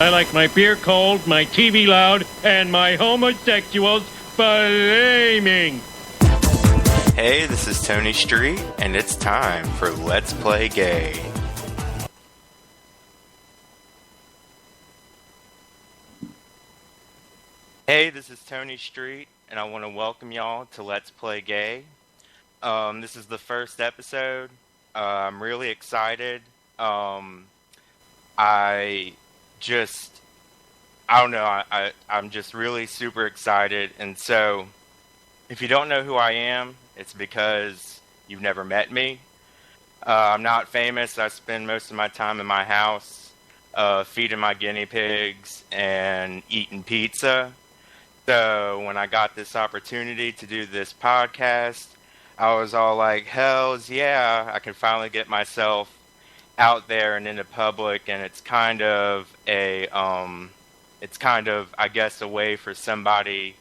I like my beer cold, my TV loud, and my homosexuals flaming. Hey, this is Tony Street, and it's time for Let's Play Gay. Hey, this is Tony Street, and I want to welcome y'all to Let's Play Gay. This is the first episode. I'm really excited. I'm just really super excited. And so, if you don't know who I am, it's because you've never met me. I'm not famous. I spend most of my time in my house, feeding my guinea pigs and eating pizza. So when I got this opportunity to do this podcast, I was all like, hells yeah, I can finally get myself out there and into public. And it's kind of I guess, a way for somebody,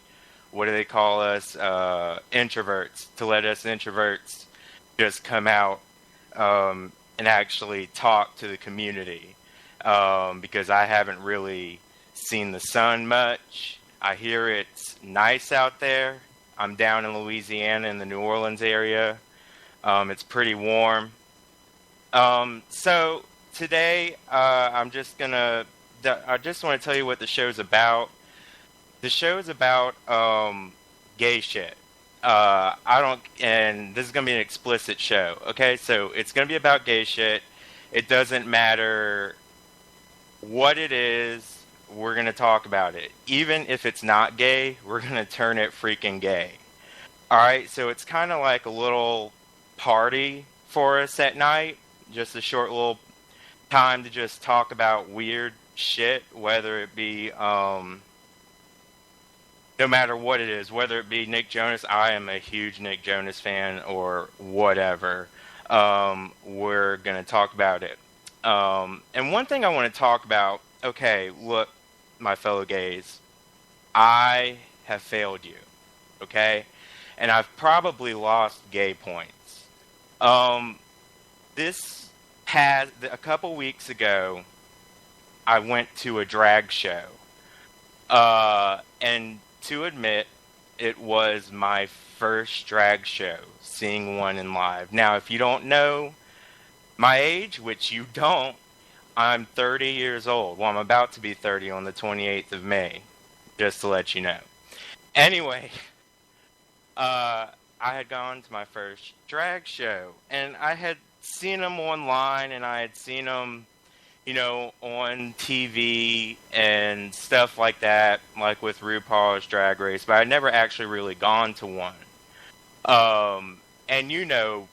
what do they call us, introverts, to let us introverts just come out and actually talk to the community, because I haven't really seen the sun much. I hear it's nice out there. I'm down in Louisiana in the New Orleans area. It's pretty warm. So today I just want to tell you what the show's about. The show's about gay shit. And this is going to be an explicit show, okay? So it's going to be about gay shit. It doesn't matter what it is, we're going to talk about it. Even if it's not gay, we're going to turn it freaking gay. Alright, so it's kind of like a little party for us at night. Just a short little time to just talk about weird shit, whether it be, no matter what it is, whether it be Nick Jonas. I am a huge Nick Jonas fan, or whatever. We're going to talk about it. And one thing I want to talk about, okay, look, my fellow gays, I have failed you, okay? And I've probably lost gay points. A couple weeks ago, I went to a drag show. And to admit, it was my first drag show, seeing one in live. Now, if you don't know my age, which you don't, I'm 30 years old. Well, I'm about to be 30 on the 28th of May, just to let you know. Anyway, I had gone to my first drag show, and I had seen them online, and I had seen them, on TV and stuff like that, like with RuPaul's Drag Race, but I'd never actually really gone to one. And you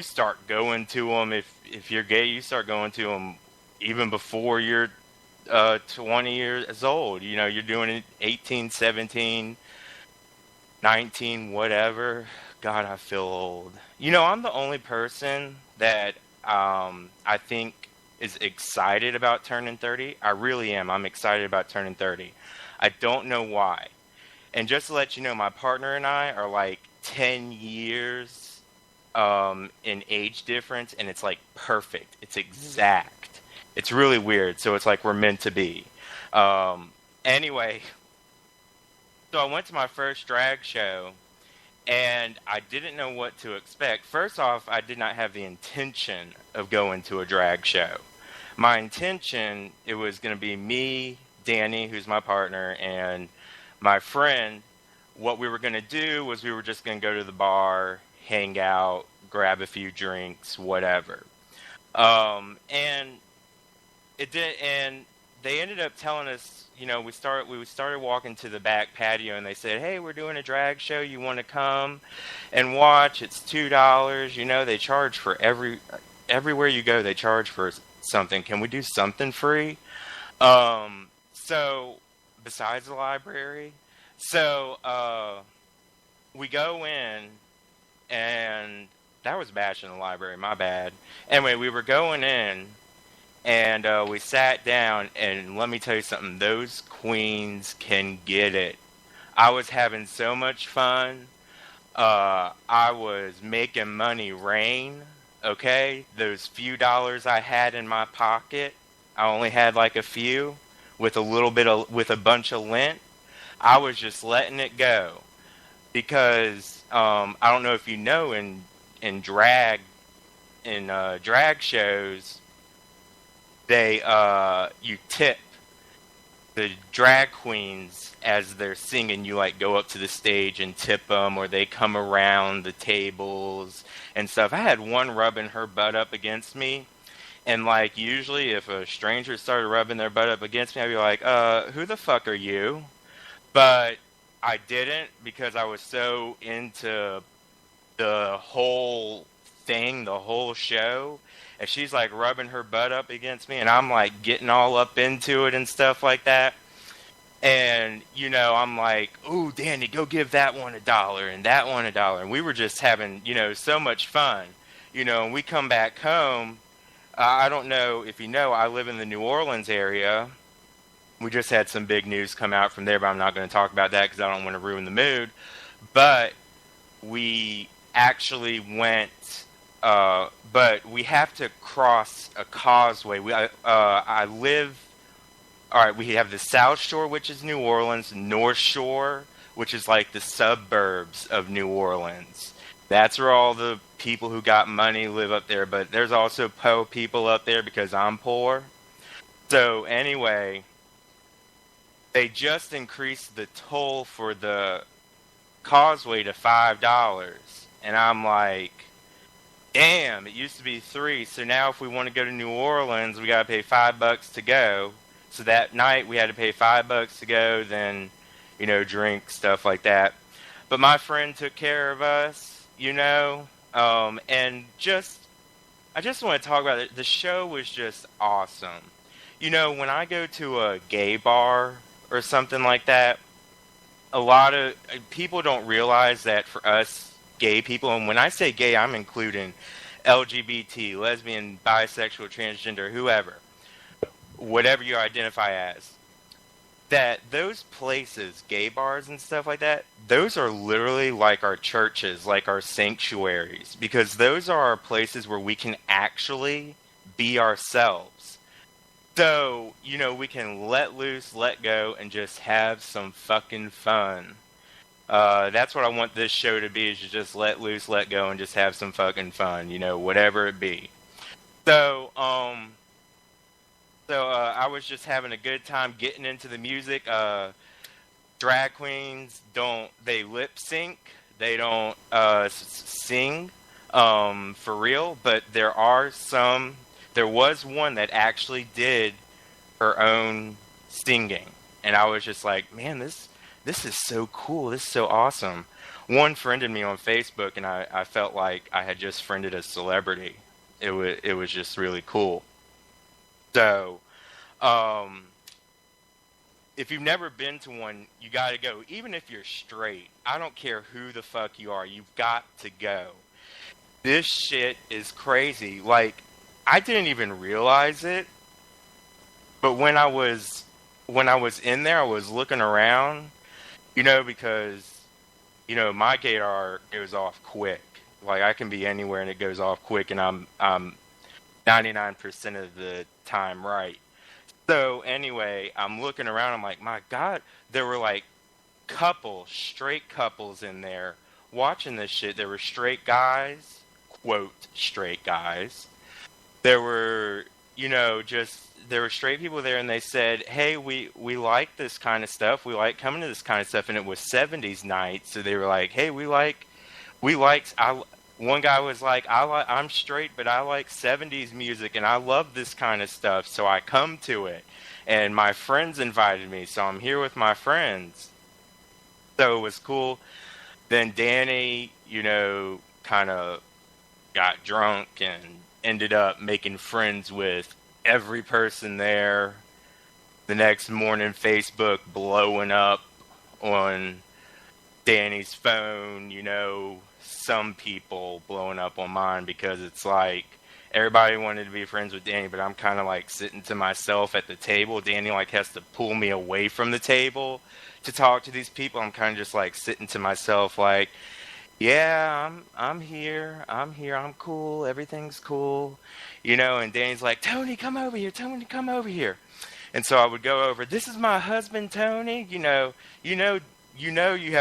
start going to them, if you're gay, you start going to them even before you're 20 years old. You're doing it 18, 17, 19, whatever. God, I feel old. I'm the only person that I think is excited about turning 30. I really am. I'm excited about turning 30. I don't know why. And just to let you know, my partner and I are like 10 years in age difference, and it's like perfect. It's exact. It's really weird. So it's like we're meant to be. Anyway, so I went to my first drag show, and I didn't know what to expect. First off, I did not have the intention of going to a drag show. My intention, it was going to be me, Danny, who's my partner, and my friend. What we were going to do was we were just going to go to the bar, hang out, grab a few drinks, whatever. And it did, and they ended up telling us, we started walking to the back patio, and they said, hey, we're doing a drag show. You want to come and watch? It's $2. They charge for everywhere you go, they charge for something. Can we do something free? So besides the library, we go in, and that was bashing the library, my bad. Anyway, we were going in, and we sat down, and let me tell you something, those queens can get it. I was having so much fun. I was making money rain, okay? Those few dollars I had in my pocket, I only had like a few. with with a bunch of lint, I was just letting it go because I don't know if you know in drag drag shows they you tip the drag queens as they're singing. You like go up to the stage and tip them, or they come around the tables and stuff. I had one rubbing her butt up against me, and like usually if a stranger started rubbing their butt up against me, I'd be like, who the fuck are you? But I didn't, because I was so into the whole thing, the whole show. And she's like rubbing her butt up against me, and I'm like getting all up into it and stuff like that. And, you know, I'm like, ooh, Danny, go give that one $1 and that one $1. And we were just having, you know, so much fun. You know, and we come back home. I don't know if you know, I live in the New Orleans area. We just had some big news come out from there, but I'm not going to talk about that because I don't want to ruin the mood. But we actually went, but we have to cross a causeway. I live, all right, we have the South Shore, which is New Orleans, North Shore, which is like the suburbs of New Orleans. That's where all the people who got money live up there, but there's also poor people up there because I'm poor. So anyway, they just increased the toll for the causeway to $5. And I'm like, damn, it used to be $3. So now if we want to go to New Orleans, we got to pay $5 to go. So that night we had to pay $5 to go, then, you know, drink, stuff like that. But my friend took care of us, you know, and I just want to talk about it. The show was just awesome. You know, when I go to a gay bar or something like that, a lot of people don't realize that for us gay people, and when I say gay, I'm including LGBT, lesbian, bisexual, transgender, whoever, whatever you identify as, that those places, gay bars and stuff like that, those are literally like our churches, like our sanctuaries, because those are our places where we can actually be ourselves. So, you know, we can let loose, let go, and just have some fucking fun. That's what I want this show to be, is to just let loose, let go, and just have some fucking fun, you know, whatever it be. So, I was just having a good time getting into the music. Drag queens they lip sync. They don't sing for real, but there was one that actually did her own singing. And I was just like, man, this is so cool. This is so awesome. One friended me on Facebook, and I felt like I had just friended a celebrity. It was just really cool. So, if you've never been to one, you got to go. Even if you're straight, I don't care who the fuck you are, you've got to go. This shit is crazy. Like, I didn't even realize it, but when I was in there, I was looking around, you know, because, you know, my gaydar goes off quick. Like, I can be anywhere and it goes off quick, and I'm 99% of the time right. So anyway, I'm looking around, I'm like, my God, there were like straight couples in there watching this shit. There were straight guys, quote, straight guys. There were, you know, there were straight people there, and they said, hey, we like this kind of stuff. We like coming to this kind of stuff. And it was 70s night. So they were like, hey, one guy was like, I'm straight, but I like 70s music, and I love this kind of stuff, so I come to it. And my friends invited me, so I'm here with my friends. So it was cool. Then Danny, you know, kind of got drunk and ended up making friends with every person there. The next morning, Facebook blowing up on Danny's phone, you know, some people blowing up on mine, because it's like everybody wanted to be friends with Danny, but I'm kind of like sitting to myself at the table. Danny like has to pull me away from the table to talk to these people. I'm kind of just like sitting to myself like, yeah, I'm here, I'm cool, everything's cool, you know. And Danny's like, Tony, come over here. And so I would go over, this is my husband, Tony. You have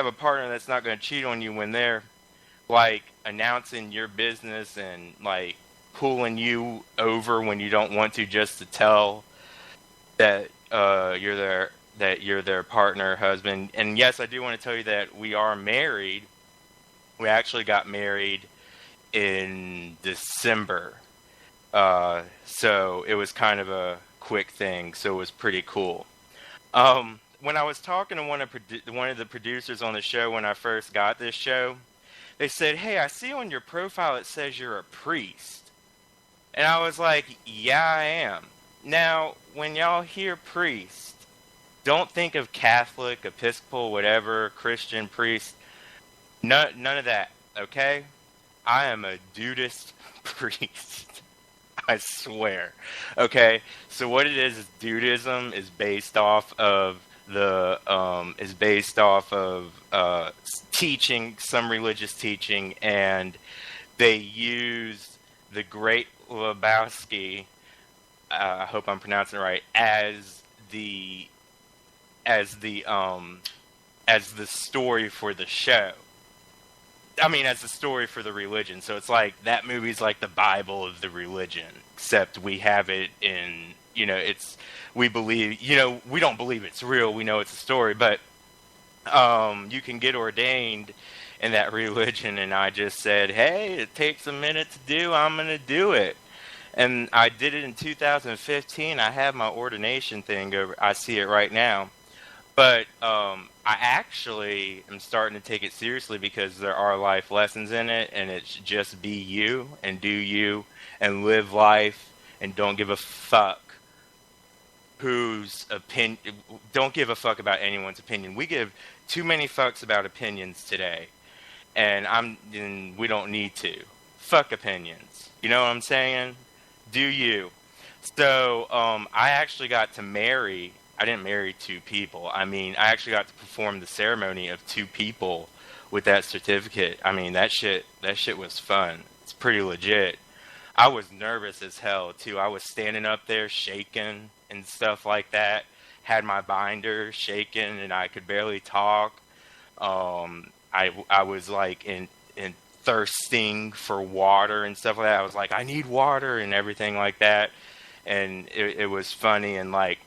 a partner that's not going to cheat on you when they're like announcing your business and like pulling you over when you don't want to, just to tell that you're their partner, husband. And yes, I do want to tell you that we are married. We actually got married in December. So it was kind of a quick thing, so it was pretty cool. When I was talking to one of the producers on the show when I first got this show, they said, "Hey, I see on your profile it says you're a priest." And I was like, "Yeah, I am." Now, when y'all hear priest, don't think of Catholic, Episcopal, whatever, Christian priest. None of that, okay? I am a dudist priest. I swear. Okay? So what it is dudism is based off of teaching, some religious teaching, and they use the Great Lebowski, I hope I'm pronouncing it right, as the story for the show. I mean, as the story for the religion. So it's like that movie's like the Bible of the religion, except we have it in, we believe, we don't believe it's real. We know it's a story, but you can get ordained in that religion. And I just said, hey, it takes a minute to do. I'm going to do it. And I did it in 2015. I have my ordination thing over. I see it right now. But I actually am starting to take it seriously because there are life lessons in it, and it's just be you and do you and live life and don't give a fuck whose opinion. Don't give a fuck about anyone's opinion. We give too many fucks about opinions today, and we don't need to. Fuck opinions. You know what I'm saying? Do you? So I actually got to marry. I didn't marry two people. I mean, I actually got to perform the ceremony of two people with that certificate. I mean, that shit was fun. It's pretty legit. I was nervous as hell too. I was standing up there shaking and stuff like that. Had my binder shaking and I could barely talk. I was like in thirsting for water and stuff like that. I was like, I need water and everything like that. And it was funny, and like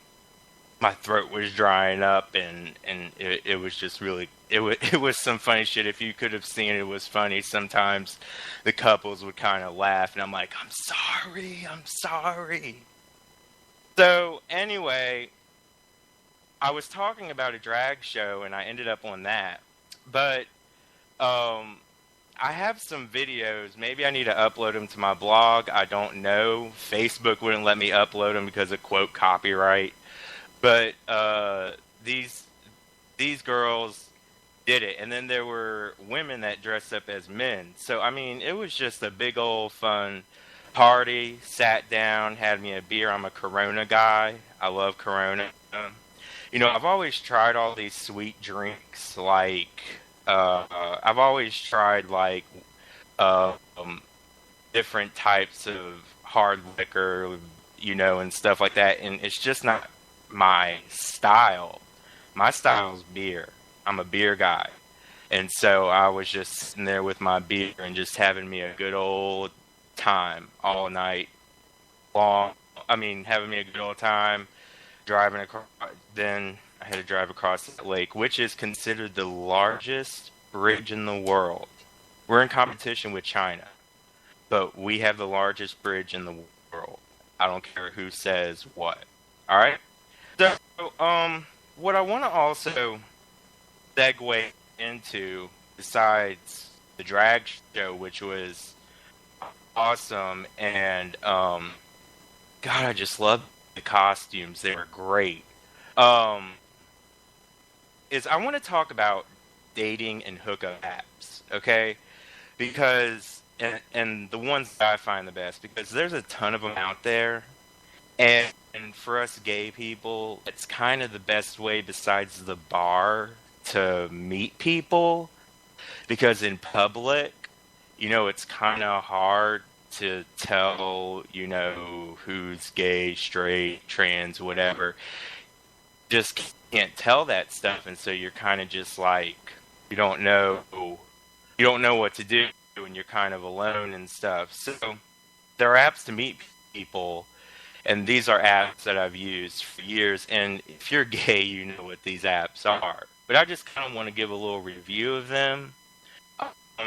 my throat was drying up, and it was just really, it was some funny shit. If you could have seen it, it was funny. Sometimes the couples would kind of laugh, and I'm like, I'm sorry. So anyway, I was talking about a drag show, and I ended up on that. But I have some videos. Maybe I need to upload them to my blog. I don't know. Facebook wouldn't let me upload them because of, quote, copyright. But these girls did it. And then there were women that dressed up as men. So, I mean, it was just a big old fun party. Sat down, had me a beer. I'm a Corona guy. I love Corona. I've always tried all these sweet drinks. Like, I've always tried, like, different types of hard liquor, and stuff like that. And it's just not my style. My style's beer. I'm a beer guy. And so I was just sitting there with my beer and just having me a good old time all night long. I mean, having me a good old time driving across. Then I had to drive across that lake, which is considered the largest bridge in the world. We're in competition with China, but we have the largest bridge in the world. I don't care who says what. All right? So, what I want to also segue into, besides the drag show, which was awesome, and God, I just love the costumes. They were great. Is I want to talk about dating and hookup apps, okay? Because, and the ones that I find the best, because there's a ton of them out there, and for us gay people, it's kind of the best way besides the bar to meet people, because in public, it's kind of hard to tell, who's gay, straight, trans, whatever. Just can't tell that stuff, and so you're kind of just like, you don't know what to do, and you're kind of alone and stuff. So there are apps to meet people, and these are apps that I've used for years, and if you're gay, you know what these apps are. But I just kind of want to give a little review of them.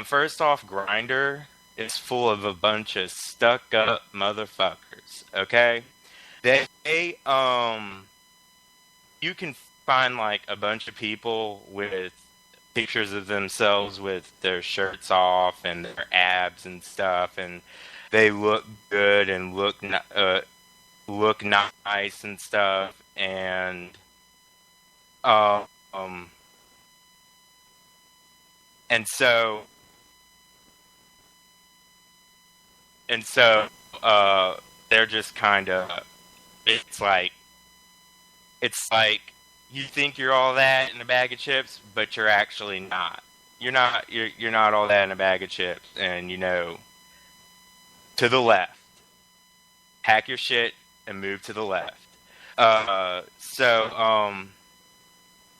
First off, Grindr is full of a bunch of stuck-up motherfuckers, okay? You can find, like, a bunch of people with pictures of themselves with their shirts off and their abs and stuff, and they look good and look nice and stuff, and so they're just kind of, it's like you think you're all that in a bag of chips, but you're actually not. You're not all that in a bag of chips, and to the left. Hack your shit and move to the left. So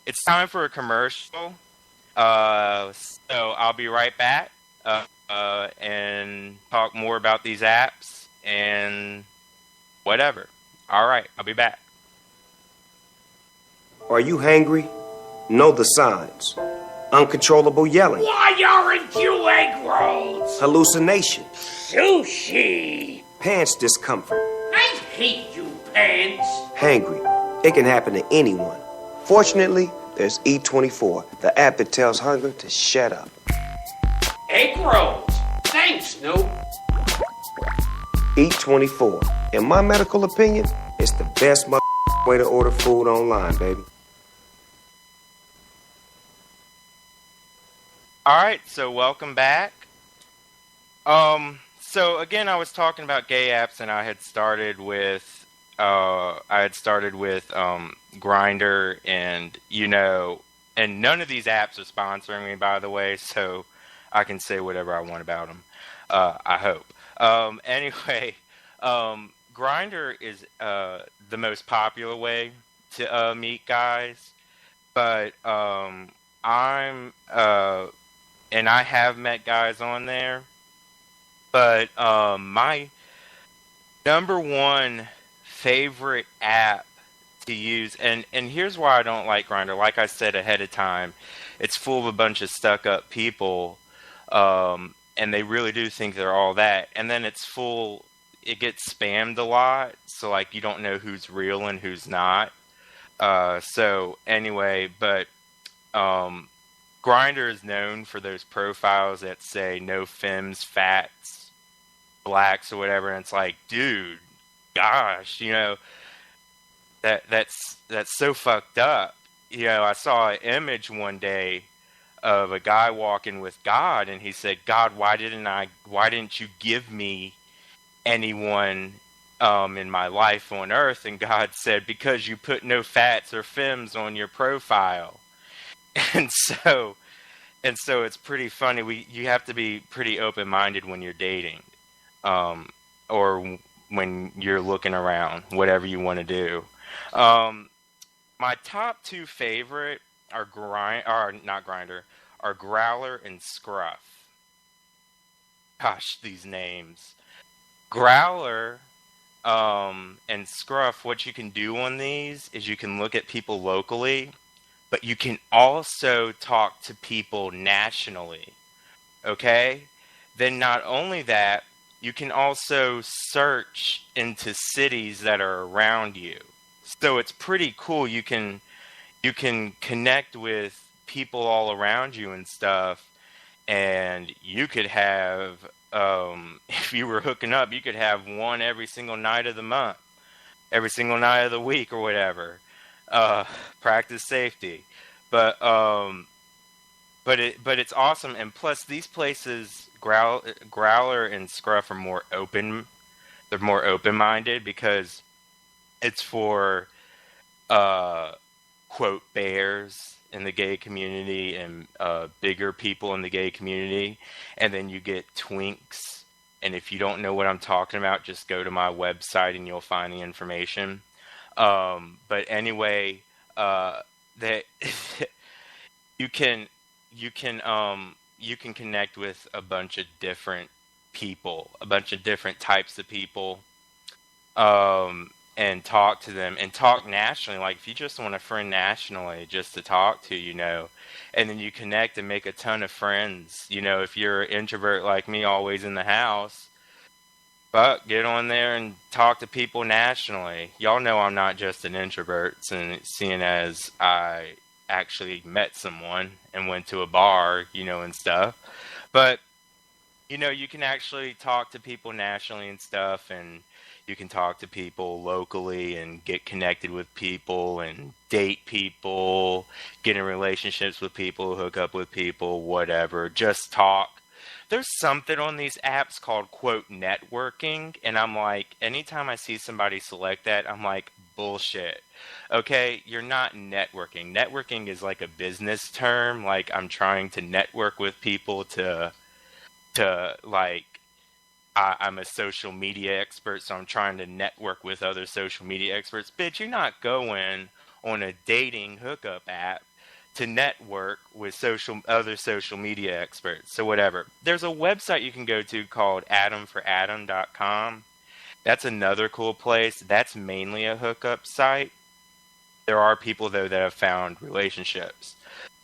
it's time for a commercial. So I'll be right back and talk more about these apps and whatever. All right, I'll be back. Are you hangry? Know the signs. Uncontrollable yelling. Why aren't you egg rolls? Hallucination. Sushi. Pants discomfort. I hate you, pants. Hangry. It can happen to anyone. Fortunately, there's E24, the app that tells hunger to shut up. Egg rolls. Thanks, Snoop. E24. In my medical opinion, it's the best way to order food online, baby. All right, so welcome back. So again, I was talking about gay apps, and I had started with Grindr, and and none of these apps are sponsoring me, by the way, so I can say whatever I want about them. I hope. Anyway, Grindr is the most popular way to meet guys, but and I have met guys on there, but my number one favorite app to use, and here's why I don't like Grindr. Like I said ahead of time, it's full of a bunch of stuck-up people, and they really do think they're all that. And then it gets spammed a lot, so like you don't know who's real and who's not. So anyway, but Grindr is known for those profiles that say no femmes, fats, blacks, or whatever, and it's like, dude, gosh, that's so fucked up. I saw an image one day of a guy walking with God, and he said, God, why didn't you give me anyone in my life on earth? And God said, because you put no fats or femmes on your profile. And so it's pretty funny. You have to be pretty open-minded when you're dating, or when you're looking around, whatever you want to do. My top two favorite are Growler and Scruff. Gosh, these names. Growler and Scruff, what you can do on these is you can look at people locally, but you can also talk to people nationally, okay? Then not only that, you can also search into cities that are around you. So it's pretty cool. You can connect with people all around you and stuff, and you could have, if you were hooking up, you could have one every single night of the month, every single night of the week, or whatever. Practice safety, but it's awesome. And plus, these places, Growler and Scruff, are more open. They're more open-minded because it's for quote bears in the gay community and bigger people in the gay community, and then you get twinks And if you don't know what I'm talking about, just go to my website and you'll find the information. But anyway, that you can you can you can connect with a bunch of different people, a bunch of different types of people, and talk to them and talk nationally. Like if you just want a friend nationally, just to talk to, and then you connect and make a ton of friends. If you're an introvert like me, always in the house, but get on there and talk to people nationally. Y'all know I'm not just an introvert, seeing as I actually met someone and went to a bar, and stuff. But, you can actually talk to people nationally and stuff, and you can talk to people locally and get connected with people and date people, get in relationships with people, hook up with people, whatever. Just talk. There's something on these apps called, quote, networking, and I'm like, anytime I see somebody select that, I'm like, bullshit. Okay, you're not networking. Networking is like a business term. Like, I'm trying to network with people I'm a social media expert, so I'm trying to network with other social media experts. Bitch, you're not going on a dating hookup app to network with other social media experts. So whatever. There's a website you can go to called adamforadam.com. That's another cool place. That's mainly a hookup site. There are people, though, that have found relationships.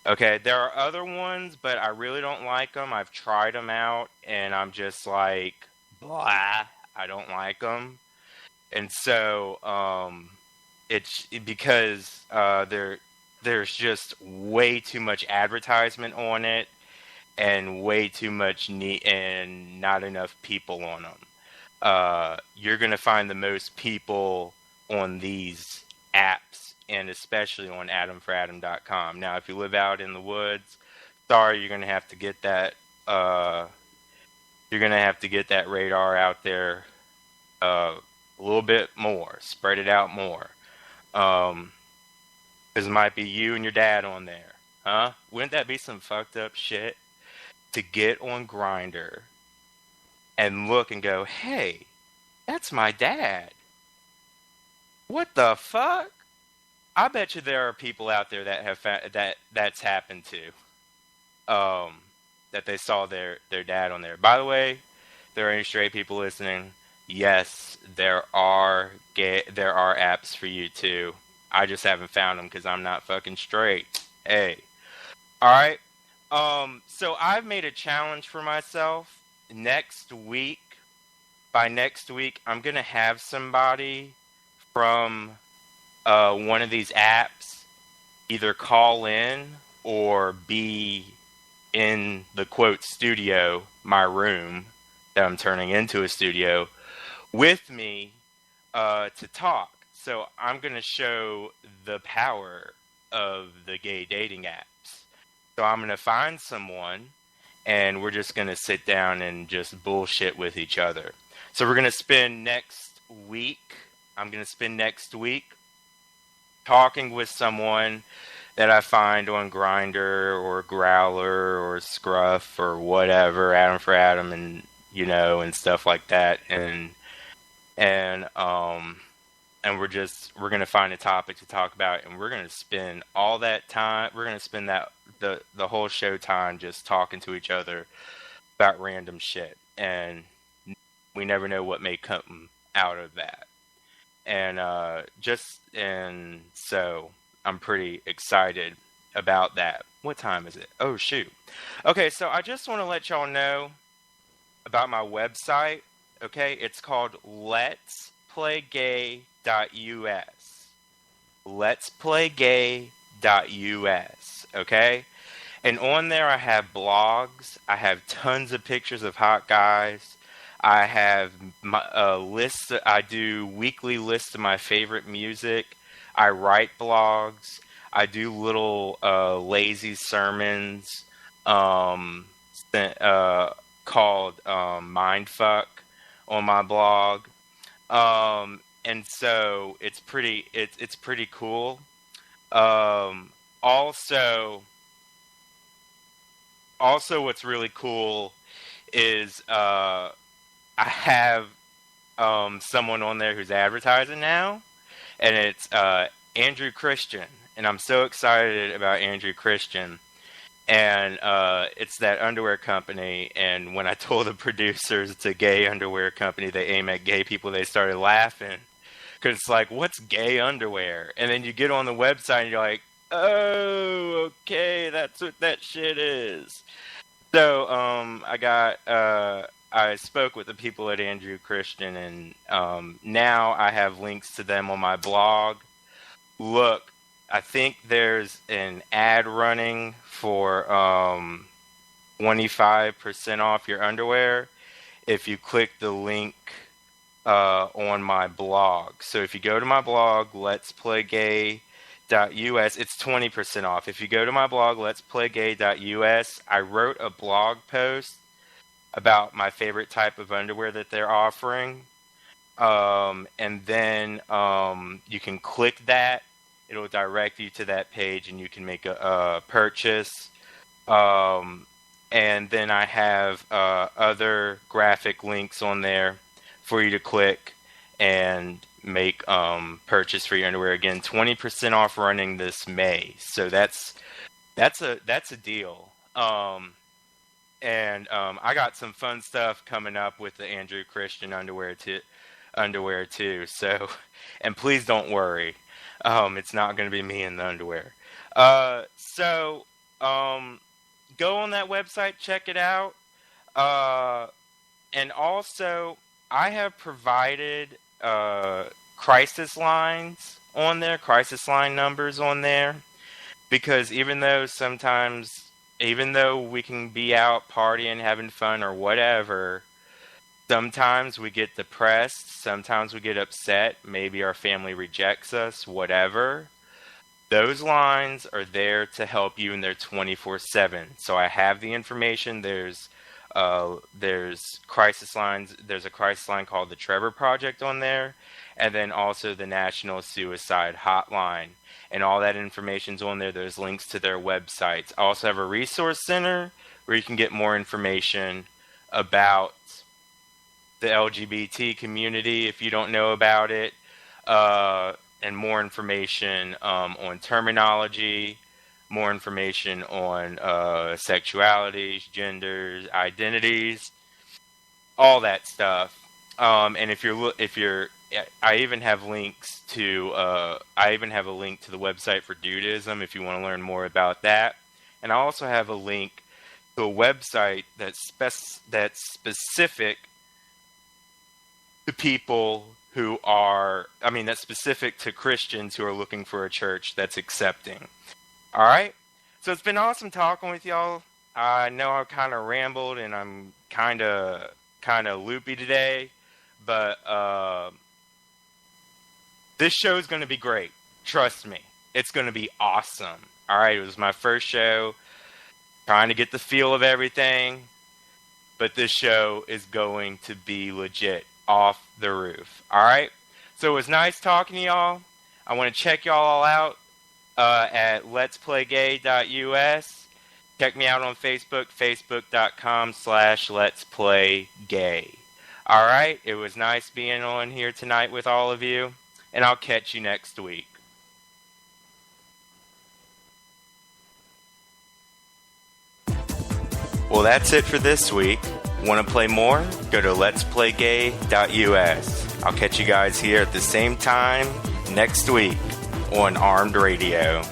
Okay, there are other ones, but I really don't like them. I've tried them out, and I'm just like, blah, I don't like them. And so, it's because there's just way too much advertisement on it, and way too much need, and not enough people on them. You're going to find the most people on these apps, and especially on adamforadam.com. Now, if you live out in the woods, sorry, you're going to have to get that. You're going to have to get that radar out there a little bit more. Spread it out more. Because it might be you and your dad on there. Huh? Wouldn't that be some fucked up shit? To get on Grindr and look and go, hey, that's my dad. What the fuck? I bet you there are people out there that have that's happened to. That they saw their dad on there. By the way, there are any straight people listening. Yes, there are apps for you too. I just haven't found them because I'm not fucking straight. Hey, all right. So I've made a challenge for myself. Next week, by next week, I'm gonna have somebody from one of these apps either call in or be in the quote studio, my room that I'm turning into a studio, with me to talk. So I'm going to show the power of the gay dating apps. So I'm going to find someone and we're just going to sit down and just bullshit with each other. So we're going to spend next week, I'm going to spend next week talking with someone that I find on Grindr or Growler or Scruff or whatever, Adam for Adam, and and stuff like that, and we're gonna find a topic to talk about, and we're gonna spend all that time. We're gonna spend the whole show time just talking to each other about random shit, and we never know what may come out of that, and so I'm pretty excited about that. What time is it? Oh, shoot. Okay, so I just want to let y'all know about my website. Okay, it's called letsplaygay.us. Letsplaygay.us. Okay? And on there I have blogs. I have tons of pictures of hot guys. I have lists. I do weekly lists of my favorite music. I write blogs. I do little lazy sermons called Mindfuck on my blog, and so it's pretty cool. Also, what's really cool is I have someone on there who's advertising now, and it's Andrew Christian, and I'm so excited about Andrew Christian. And it's that underwear company, and when I told the producers it's a gay underwear company, they aim at gay people, they started laughing. Because it's like, what's gay underwear? And then you get on the website and you're like, oh, okay, that's what that shit is. So I spoke with the people at Andrew Christian, and now I have links to them on my blog. Look, I think there's an ad running for 25% off your underwear if you click the link on my blog. So if you go to my blog, letsplaygay.us, it's 20% off. If you go to my blog, letsplaygay.us, I wrote a blog post about my favorite type of underwear that they're offering. And then you can click that. It'll direct you to that page, and you can make a purchase. And then I have other graphic links on there for you to click and make purchase for your underwear. Again, 20% off running this May. So that's a deal. And I got some fun stuff coming up with the Andrew Christian underwear too. So, and please don't worry. It's not going to be me in the underwear. So go on that website, check it out. And also, I have provided crisis lines on there, crisis line numbers on there, because even though we can be out partying, having fun, or whatever, sometimes we get depressed, sometimes we get upset, maybe our family rejects us, whatever. Those lines are there to help you, and they're 24/7. So I have the information. There's crisis lines. There's a crisis line called the Trevor Project on there, and then also the National Suicide Hotline. And all that information's on there. There's links to their websites. I also have a resource center where you can get more information about the LGBT community if you don't know about it, and more information on terminology, more information on sexualities, genders, identities, all that stuff. And I even have links to I even have a link to the website for Dudism if you want to learn more about that. And I also have a link to a website that's specific to people who are, that's specific to Christians who are looking for a church that's accepting. All right? So it's been awesome talking with y'all. I know I kind of rambled and I'm kind of loopy today, but this show is going to be great. Trust me. It's going to be awesome. All right? It was my first show, trying to get the feel of everything, but this show is going to be legit. Off the roof. All right. So it was nice talking to y'all. I want to check y'all all out at letsplaygay.us. Check me out on Facebook, facebook.com/letsplaygay. All right. It was nice being on here tonight with all of you, and I'll catch you next week. Well, that's it for this week. Want to play more? Go to letsplaygay.us. I'll catch you guys here at the same time next week on Armed Radio.